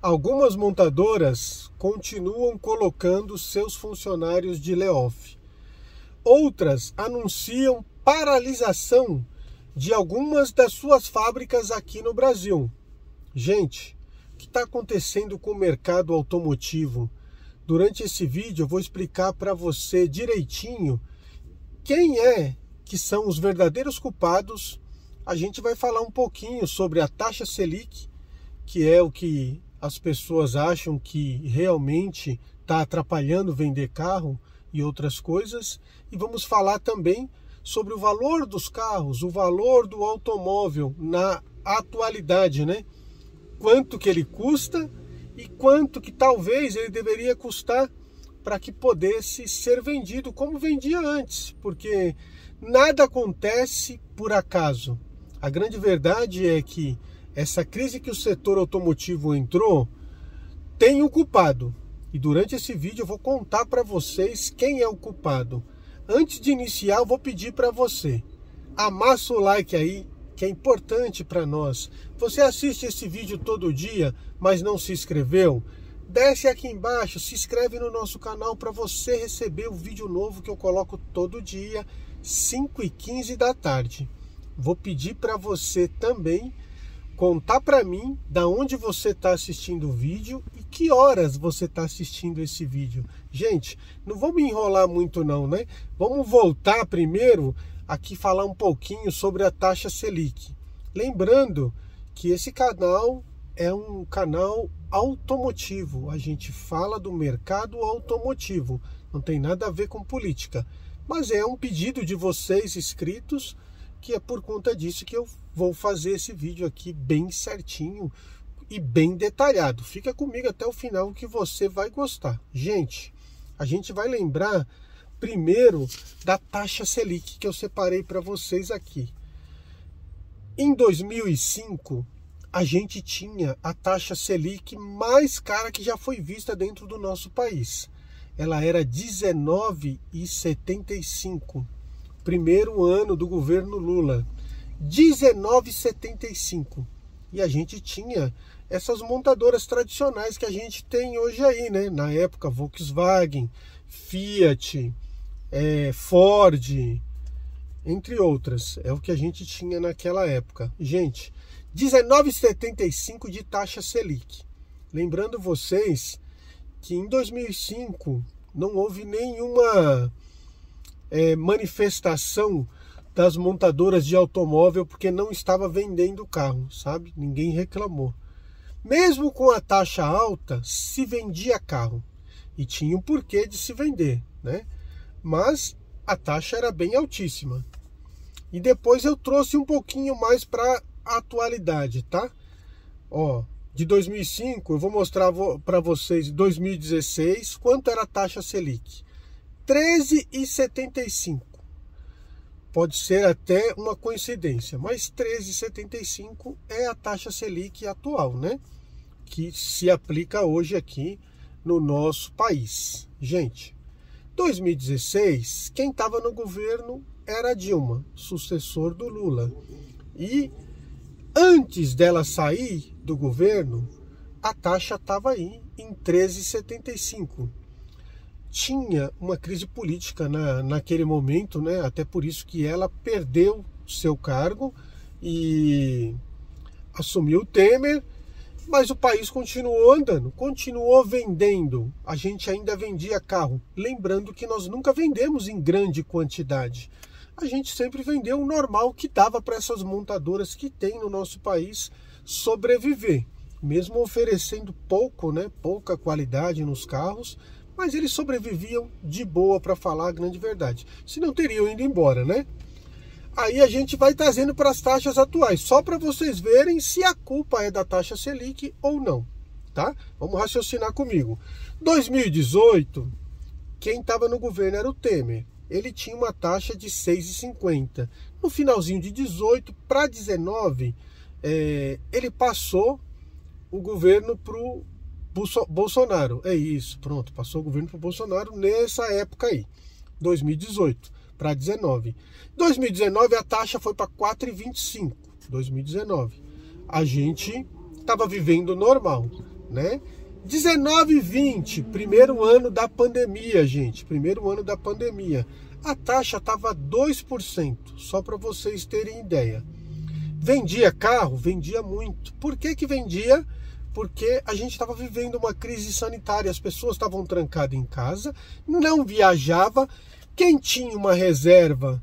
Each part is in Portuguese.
Algumas montadoras continuam colocando seus funcionários de layoff. Outras anunciam paralisação de algumas das suas fábricas aqui no Brasil. Gente, o que está acontecendo com o mercado automotivo? Durante esse vídeo eu vou explicar para você direitinho quem que são os verdadeiros culpados. A gente vai falar um pouquinho sobre a taxa Selic, que é o que as pessoas acham que realmente está atrapalhando vender carro e outras coisas. E vamos falar também sobre o valor dos carros, o valor do automóvel na atualidade, né? Quanto que ele custa e quanto que talvez ele deveria custar para que pudesse ser vendido como vendia antes, porque nada acontece por acaso. A grande verdade é que essa crise que o setor automotivo entrou tem um culpado. E durante esse vídeo eu vou contar para vocês quem é o culpado. Antes de iniciar, eu vou pedir para você, amassa o like aí, que é importante para nós. Você assiste esse vídeo todo dia, mas não se inscreveu? Desce aqui embaixo, se inscreve no nosso canal para você receber o vídeo novo que eu coloco todo dia, 5h15 da tarde. Vou pedir para você também contar para mim da onde você está assistindo o vídeo e que horas você está assistindo esse vídeo. Gente, não vamos enrolar muito não, né? Vamos voltar primeiro aqui falar um pouquinho sobre a taxa Selic. Lembrando que esse canal é um canal automotivo. A gente fala do mercado automotivo. Não tem nada a ver com política. Mas é um pedido de vocês inscritos, que é por conta disso que eu vou fazer esse vídeo aqui bem certinho e bem detalhado. Fica comigo até o final que você vai gostar. Gente, a gente vai lembrar primeiro da taxa Selic que eu separei para vocês aqui. Em 2005, a gente tinha a taxa Selic mais cara que já foi vista dentro do nosso país. Ela era 19,75. Primeiro ano do governo Lula, 19,75. E a gente tinha essas montadoras tradicionais que a gente tem hoje aí, né? Na época, Volkswagen, Fiat, Ford, entre outras. É o que a gente tinha naquela época. Gente, 19,75 de taxa Selic. Lembrando vocês que em 2005 não houve nenhuma manifestação das montadoras de automóvel porque não estava vendendo o carro, sabe? Ninguém reclamou. Mesmo com a taxa alta, se vendia carro e tinha um porquê de se vender, né? Mas a taxa era bem altíssima. E depois eu trouxe um pouquinho mais para a atualidade, tá? Ó, de 2005 eu vou mostrar para vocês em 2016 quanto era a taxa Selic. 13,75. Pode ser até uma coincidência, mas 13,75 é a taxa Selic atual, né? Que se aplica hoje aqui no nosso país. Gente, 2016, quem estava no governo era a Dilma, sucessor do Lula. E antes dela sair do governo, a taxa estava aí em 13,75. Tinha uma crise política naquele momento, né? Até por isso que ela perdeu seu cargo e assumiu o Temer, mas o país continuou andando, continuou vendendo. A gente ainda vendia carro. Lembrando que nós nunca vendemos em grande quantidade. A gente sempre vendeu o normal que dava para essas montadoras que tem no nosso país sobreviver. Mesmo oferecendo pouco, né? Pouca qualidade nos carros, mas eles sobreviviam de boa, para falar a grande verdade. Se não teriam ido embora, né? Aí a gente vai trazendo para as taxas atuais, só para vocês verem se a culpa é da taxa Selic ou não, tá? Vamos raciocinar comigo. 2018, quem estava no governo era o Temer. Ele tinha uma taxa de 6,50. No finalzinho de 18 para 19, ele passou o governo para o Bolsonaro. É isso, pronto, passou o governo para o Bolsonaro nessa época aí, 2018 para 19. 2019 a taxa foi para 4,25. 2019 a gente estava vivendo normal. né? 19 e 20, primeiro ano da pandemia, gente, primeiro ano da pandemia, a taxa estava 2%, só para vocês terem ideia. Vendia carro? Vendia muito. Por que que vendia? Porque a gente estava vivendo uma crise sanitária, as pessoas estavam trancadas em casa, não viajava, quem tinha uma reserva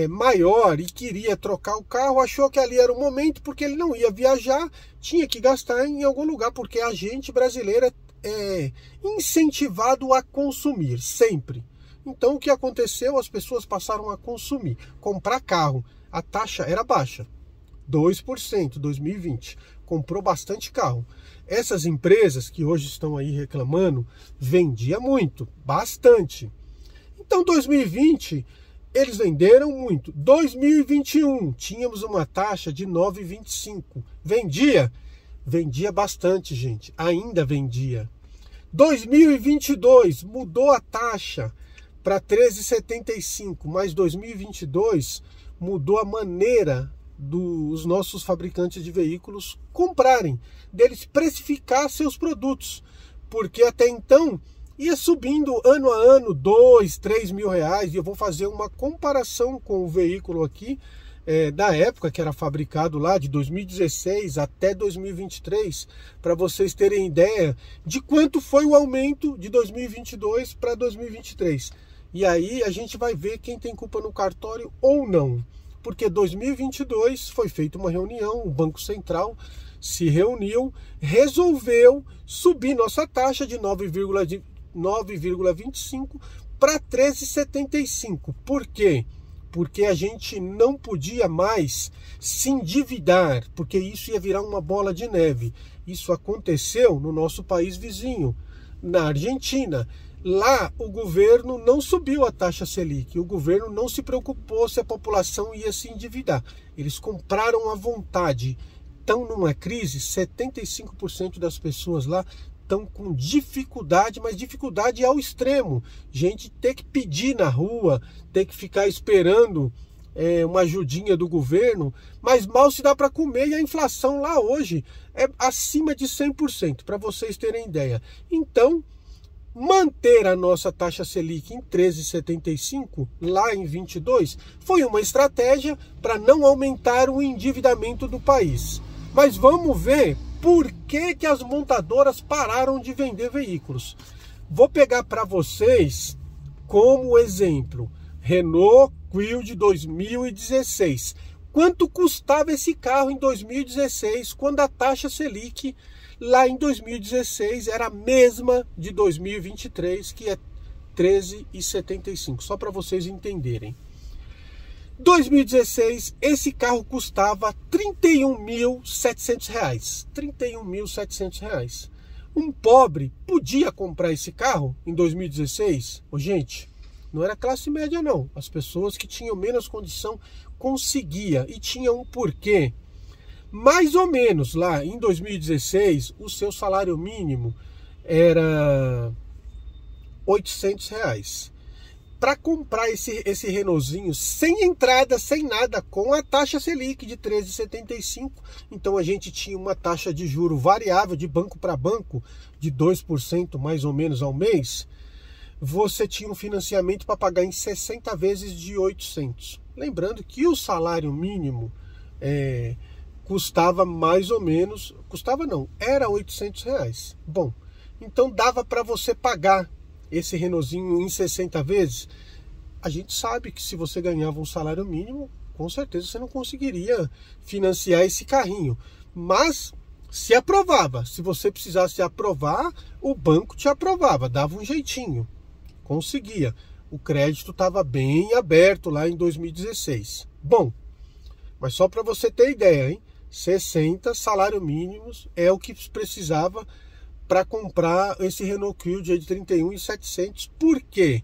maior e queria trocar o carro, achou que ali era o momento, porque ele não ia viajar, tinha que gastar em algum lugar, porque a gente brasileira é incentivado a consumir, sempre. Então o que aconteceu? As pessoas passaram a consumir, comprar carro. A taxa era baixa, 2%, 2020. Comprou bastante carro. Essas empresas que hoje estão aí reclamando, vendia muito, bastante. Então 2020... eles venderam muito. 2021, tínhamos uma taxa de 9,25. Vendia? Vendia bastante, gente. Ainda vendia. 2022, mudou a taxa para 13,75. Mas 2022 mudou a maneira dos nossos fabricantes de veículos comprarem, deles precificar seus produtos. Porque até então ia subindo ano a ano, 2, 3 mil reais, e eu vou fazer uma comparação com o veículo aqui, da época que era fabricado lá, de 2016 até 2023, para vocês terem ideia de quanto foi o aumento de 2022 para 2023. E aí a gente vai ver quem tem culpa no cartório ou não, porque 2022 foi feita uma reunião, o Banco Central se reuniu, resolveu subir nossa taxa de 9,25 para 13,75. Por quê? Porque a gente não podia mais se endividar, porque isso ia virar uma bola de neve. Isso aconteceu no nosso país vizinho, na Argentina. Lá o governo não subiu a taxa Selic, o governo não se preocupou se a população ia se endividar. Eles compraram à vontade. Estão numa crise, 75% das pessoas lá estão com dificuldade, mas dificuldade ao extremo. Gente ter que pedir na rua, ter que ficar esperando uma ajudinha do governo, mas mal se dá para comer, e a inflação lá hoje é acima de 100%, para vocês terem ideia. Então, manter a nossa taxa Selic em 13,75 lá em 22 foi uma estratégia para não aumentar o endividamento do país. Mas vamos ver por que que as montadoras pararam de vender veículos. Vou pegar para vocês como exemplo Renault Kwid de 2016. Quanto custava esse carro em 2016, quando a taxa Selic lá em 2016 era a mesma de 2023, que é 13,75, só para vocês entenderem. 2016, esse carro custava R$ 31.700. R$ 31.700. Um pobre podia comprar esse carro em 2016? Ô, gente, não era classe média não. As pessoas que tinham menos condição conseguia, e tinha um porquê. Mais ou menos lá em 2016, o seu salário mínimo era R$ 800. Para comprar esse Renaultzinho sem entrada, sem nada, com a taxa Selic de 13,75, então a gente tinha uma taxa de juro variável de banco para banco de 2% mais ou menos ao mês, você tinha um financiamento para pagar em 60 vezes de 800. Lembrando que o salário mínimo custava mais ou menos, custava não, era R$ 800. Bom, então dava para você pagar esse Renaultzinho em 60 vezes. A gente sabe que se você ganhava um salário mínimo, com certeza você não conseguiria financiar esse carrinho. Mas se aprovava, se você precisasse aprovar, o banco te aprovava, dava um jeitinho, conseguia. O crédito estava bem aberto lá em 2016. Bom, mas só para você ter ideia, hein? 60 salário mínimos é o que precisava para comprar esse Renault Kwid de 31.700. Por quê?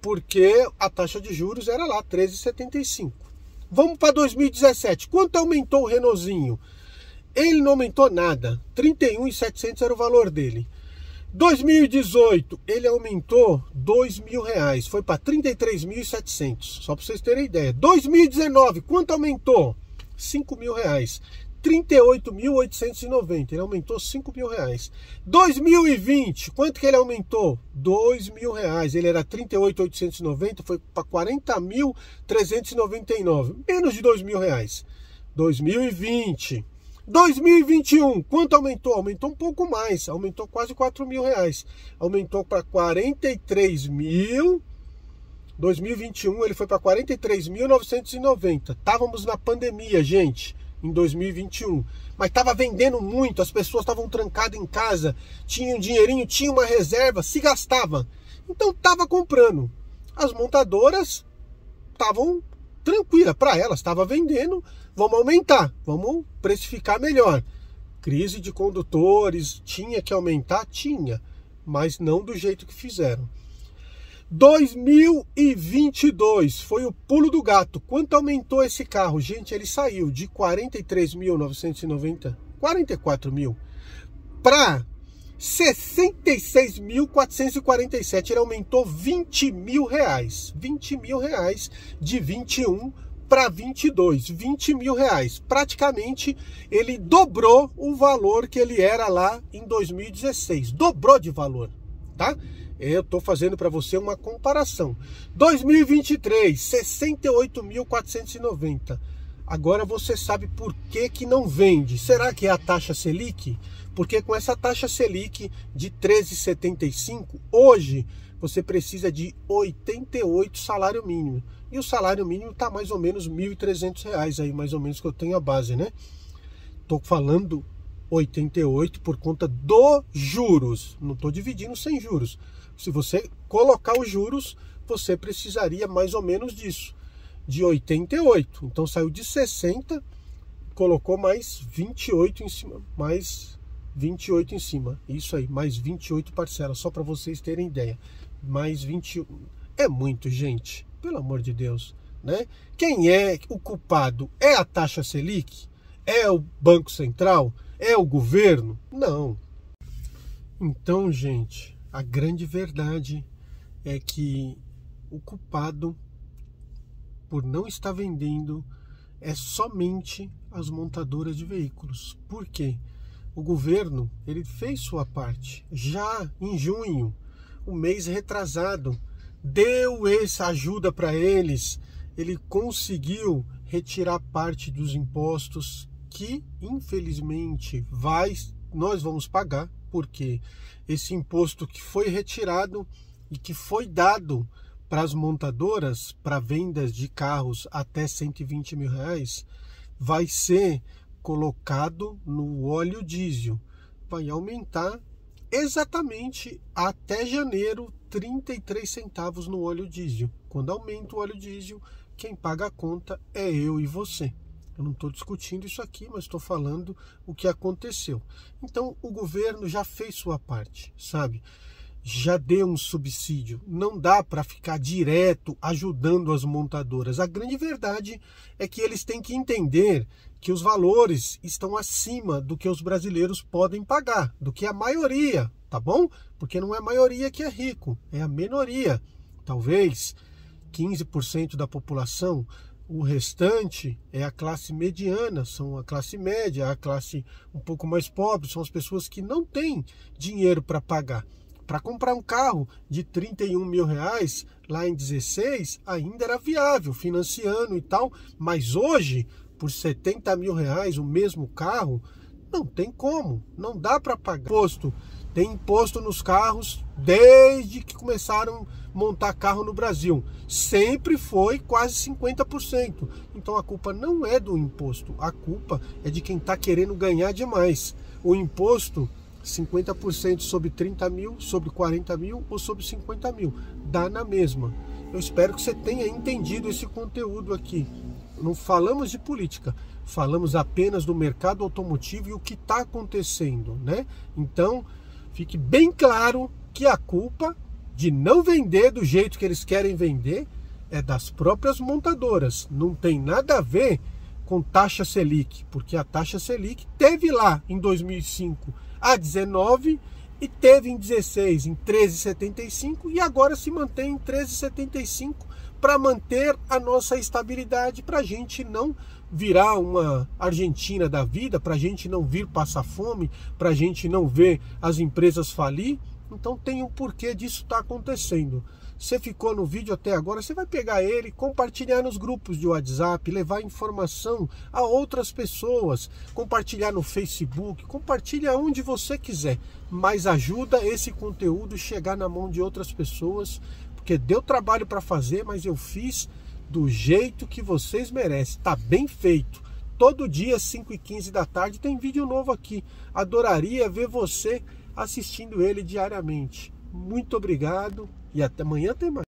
Porque a taxa de juros era lá 13,75. Vamos para 2017. Quanto aumentou o Renaultzinho? Ele não aumentou nada. 31.700 era o valor dele. 2018, ele aumentou R$ 2.000. Foi para 33.700. Só para vocês terem ideia. 2019, quanto aumentou? R$ 5.000. 38.890, ele aumentou R$5.000. 2020, quanto que ele aumentou? R$2.000, ele era 38.890, foi para 40.399, menos de R$2.000. 2020, 2021, quanto aumentou? Aumentou um pouco mais, aumentou quase R$4.000, aumentou para 43.000. 2021 ele foi para 43.990. Estávamos na pandemia, gente, em 2021. Mas estava vendendo muito, as pessoas estavam trancadas em casa, tinham um dinheirinho, tinha uma reserva, se gastava. Então estava comprando. As montadoras estavam tranquilas, para elas, estava vendendo, vamos aumentar, vamos precificar melhor. Crise de condutores, tinha que aumentar? Tinha, mas não do jeito que fizeram. 2022 foi o pulo do gato. Quanto aumentou esse carro? Gente, ele saiu de 43.990, 44 mil, para 66.447. Ele aumentou R$20.000. 20 mil reais de 21 para 22. 20 mil reais. Praticamente ele dobrou o valor que ele era lá em 2016. Dobrou de valor, tá? Eu estou fazendo para você uma comparação. 2023, 68.490. Agora você sabe por que não vende. Será que é a taxa Selic? Porque com essa taxa Selic de 13,75, hoje você precisa de 88 salário mínimo. E o salário mínimo está mais ou menos R$1.300 aí, mais ou menos, que eu tenho a base, né? Estou falando 88 por conta dos juros. Não estou dividindo sem juros. Se você colocar os juros, você precisaria mais ou menos disso, de 88. Então saiu de 60, colocou mais 28 em cima, mais 28 em cima. Isso aí, mais 28 parcelas, só para vocês terem ideia. Mais 21. É muito, gente, pelo amor de Deus, né? Quem é o culpado? É a taxa Selic? É o Banco Central? É o governo? Não. Então, gente, a grande verdade é que o culpado por não estar vendendo é somente as montadoras de veículos. Por quê? O governo, ele fez sua parte. Já em junho, o mês retrasado, deu essa ajuda para eles. Ele conseguiu retirar parte dos impostos que, infelizmente, nós vamos pagar, porque esse imposto que foi retirado e que foi dado para as montadoras, para vendas de carros até 120 mil reais, vai ser colocado no óleo diesel. Vai aumentar exatamente até janeiro 33 centavos no óleo diesel. Quando aumenta o óleo diesel, quem paga a conta é eu e você. Eu não estou discutindo isso aqui, mas estou falando o que aconteceu. Então, o governo já fez sua parte, sabe? Já deu um subsídio. Não dá para ficar direto ajudando as montadoras. A grande verdade é que eles têm que entender que os valores estão acima do que os brasileiros podem pagar, do que a maioria, tá bom? Porque não é a maioria que é rico, é a minoria. Talvez 15% da população. O restante é a classe mediana, são a classe média, a classe um pouco mais pobre, são as pessoas que não têm dinheiro para pagar. Para comprar um carro de 31 mil reais, lá em 16, ainda era viável, financiando e tal, mas hoje, por 70 mil reais, o mesmo carro, não tem como, não dá para pagar. Tem imposto nos carros desde que começaram a montar carro no Brasil. Sempre foi quase 50%. Então a culpa não é do imposto, a culpa é de quem está querendo ganhar demais. O imposto, 50% sobre 30 mil, sobre 40 mil ou sobre 50 mil, dá na mesma. Eu espero que você tenha entendido esse conteúdo aqui. Não falamos de política, falamos apenas do mercado automotivo e o que está acontecendo, né? Então, fique bem claro que a culpa de não vender do jeito que eles querem vender é das próprias montadoras. Não tem nada a ver com taxa Selic, porque a taxa Selic teve lá em 2005 a 19 e teve em 16 em 13,75 e agora se mantém em 13,75 para manter a nossa estabilidade, para a gente não virar uma Argentina da vida, para a gente não vir passar fome, para a gente não ver as empresas falir. Então tem um porquê disso estar acontecendo. Você ficou no vídeo até agora, você vai pegar ele, compartilhar nos grupos de WhatsApp, levar informação a outras pessoas, compartilhar no Facebook, compartilha onde você quiser, mas ajuda esse conteúdo chegar na mão de outras pessoas, porque deu trabalho para fazer, mas eu fiz do jeito que vocês merecem, tá bem feito. Todo dia, 5h15 da tarde, tem vídeo novo aqui. Adoraria ver você assistindo ele diariamente. Muito obrigado e até amanhã tem mais.